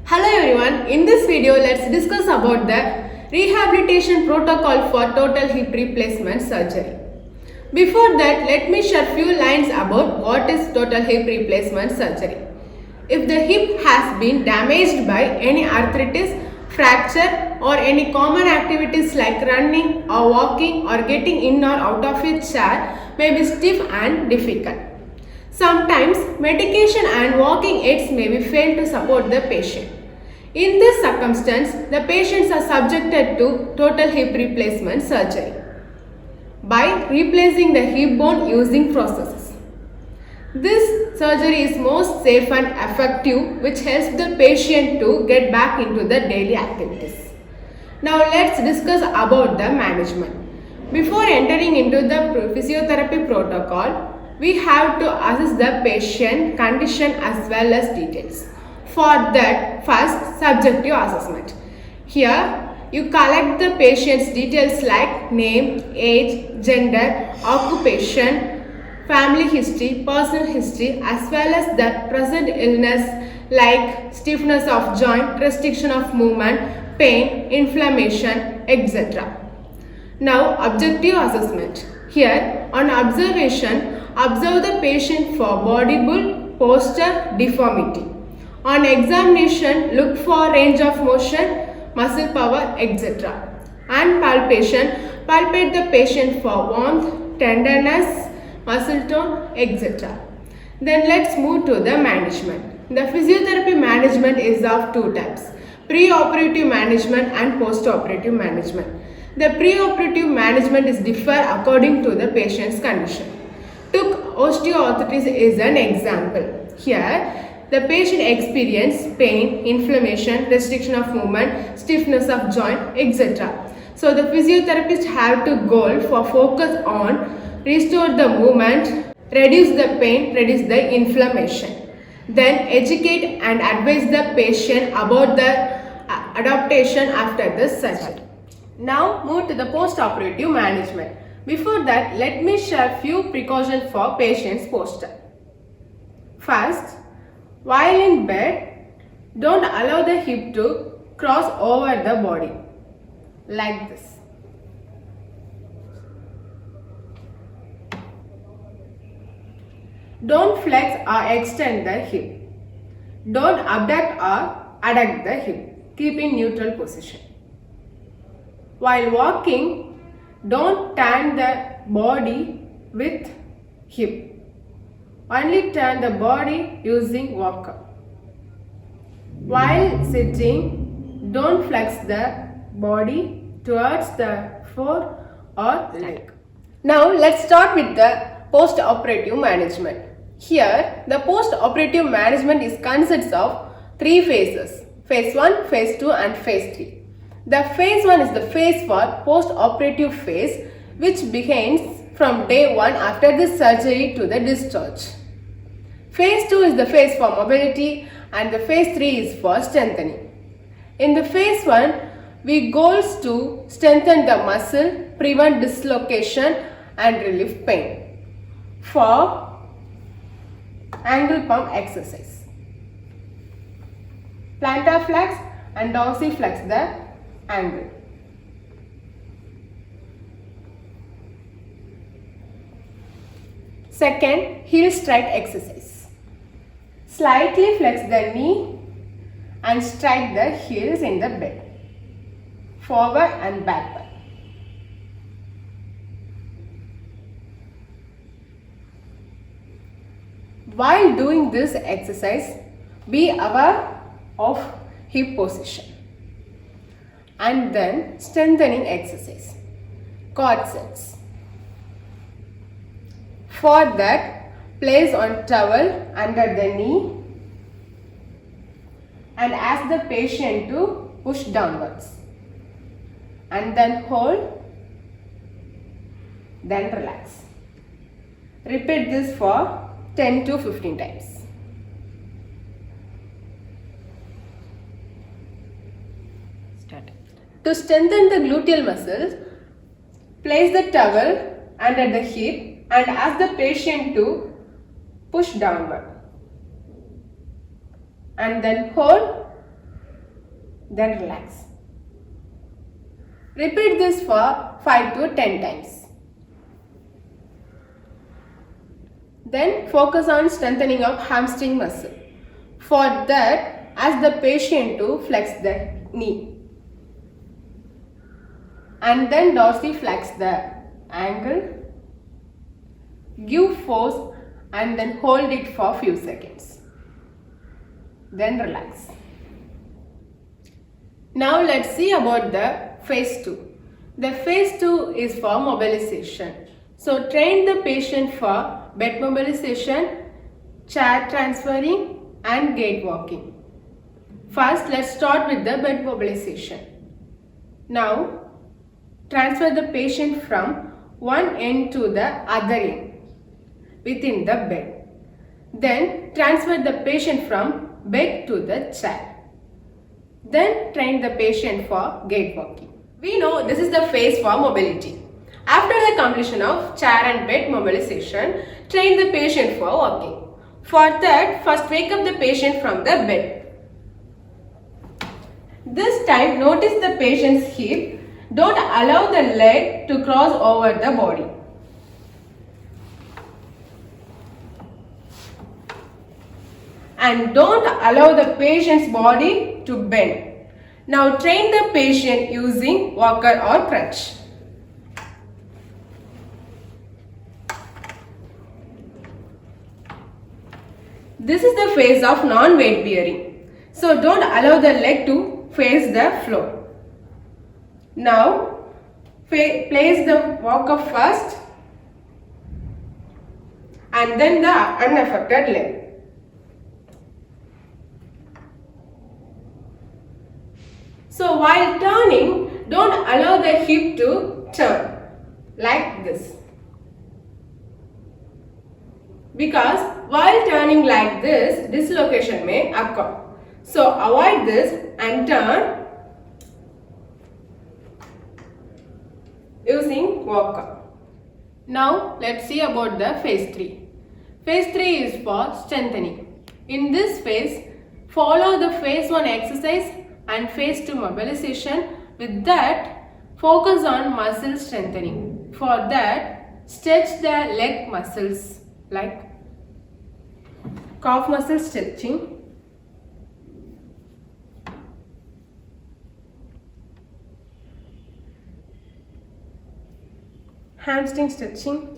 Hello everyone, in this video let's discuss about the rehabilitation protocol for total hip replacement surgery. Before that, let me share few lines about what is total hip replacement surgery. If the hip has been damaged by any arthritis, fracture or any common activities like running or walking or getting in or out of a chair may be stiff and difficult. Sometimes medication and walking aids may be failed to support the patient. In this circumstance, the patients are subjected to total hip replacement surgery by replacing the hip bone using prosthesis. This surgery is most safe and effective, which helps the patient to get back into the daily activities. Now let's discuss about the management. Before entering into the physiotherapy protocol, we have to assess the patient condition as well as details. For that, first subjective assessment. Here, you collect the patient's details like name, age, gender, occupation, family history, personal history, as well as the present illness like stiffness of joint, restriction of movement, pain, inflammation, etc. Now, objective assessment. Here, on observation, observe the patient for body build, posture, deformity. On examination, look for range of motion, muscle power, etc. And palpation, palpate the patient for warmth, tenderness, muscle tone, etc. Then let's move to the management. The physiotherapy management is of two types: pre-operative management and post-operative management. The pre-operative management is differ according to the patient's condition. Took osteoarthritis is an example. Here, the patient experienced pain, inflammation, restriction of movement, stiffness of joint, etc. So the physiotherapist have to goal for focus on restore the movement, reduce the pain, reduce the inflammation. Then educate and advise the patient about the adaptation after the surgery. Now move to the post-operative management. Before that, let me share few precautions for patient's posture. First, while in bed, don't allow the hip to cross over the body like this. Don't flex or extend the hip. Don't abduct or adduct the hip. Keep in neutral position. While walking, don't turn the body with hip. Only turn the body using walker. While sitting, don't flex the body towards the fore or leg. Now let's start with the post-operative management. Here, the post-operative management consists of three phases: phase 1, phase 2 and phase 3. The phase 1 is the phase for post-operative phase, which begins from day 1 after the surgery to the discharge. Phase 2 is the phase for mobility and the phase 3 is for strengthening. In the phase 1, we goals to strengthen the muscle, prevent dislocation and relieve pain. For angle pump exercise, plantar flex and dorsiflex the angle. Second, heel strike exercise. Slightly flex the knee and strike the heels in the bed, forward and backward. While doing this exercise, be aware of hip position. And then strengthening exercise, quad sets. For that, place on towel under the knee and ask the patient to push downwards. And then hold, then relax. Repeat this for 10 to 15 times. Start. To strengthen the gluteal muscles, place the towel under the hip and ask the patient to push downward. And then hold then relax. Repeat this for 5 to 10 times. Then focus on strengthening of hamstring muscle. For that, ask the patient to flex the knee and then dorsiflex the ankle. Give force and then hold it for few seconds. Then relax. Now let's see about the phase 2. The phase 2 is for mobilization. So train the patient for bed mobilization, chair transferring and gait walking. First, let's start with the bed mobilization. Now, transfer the patient from one end to the other end within the bed. Then transfer the patient from bed to the chair. Then train the patient for gait walking. We know this is the phase for mobility. After the completion of chair and bed mobilization, train the patient for walking. For that, first wake up the patient from the bed. This time, notice the patient's hip. Don't allow the leg to cross over the body. And don't allow the patient's body to bend. Now train the patient using walker or crutch. This is the phase of non-weight bearing. So don't allow the leg to face the floor. Now place the walker first and then the unaffected leg. So while turning, don't allow the hip to turn like this. Because while turning like this, dislocation may occur. So avoid this and turn using walker. Now let's see about the phase 3. Phase 3 is for strengthening. In this phase, follow the phase 1 exercise and phase 2 mobilization. With that, focus on muscle strengthening. For that, stretch the leg muscles like calf muscle stretching, hamstring stretching,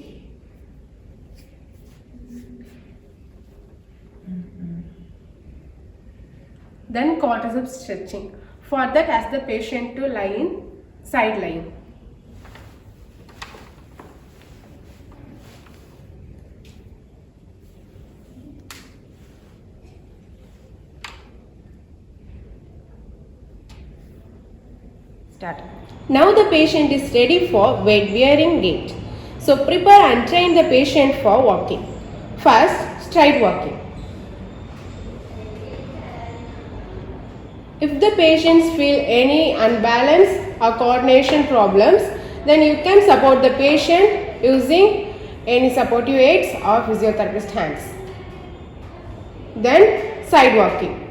then quadricep stretching. For that, ask the patient to lie in side lying. Start. Now the patient is ready for weight bearing gait. So prepare and train the patient for walking. First, stride walking. If the patients feel any unbalance or coordination problems, then you can support the patient using any supportive aids or physiotherapist hands. Then side walking.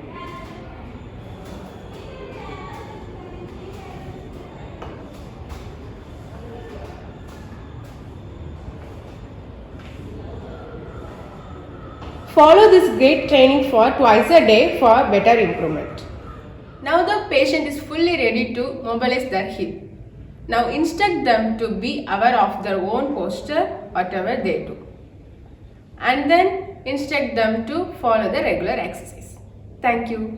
Follow this gait training for twice a day for better improvement. Now the patient is fully ready to mobilize their hip. Now instruct them to be aware of their own posture, whatever they do. And then instruct them to follow the regular exercise. Thank you.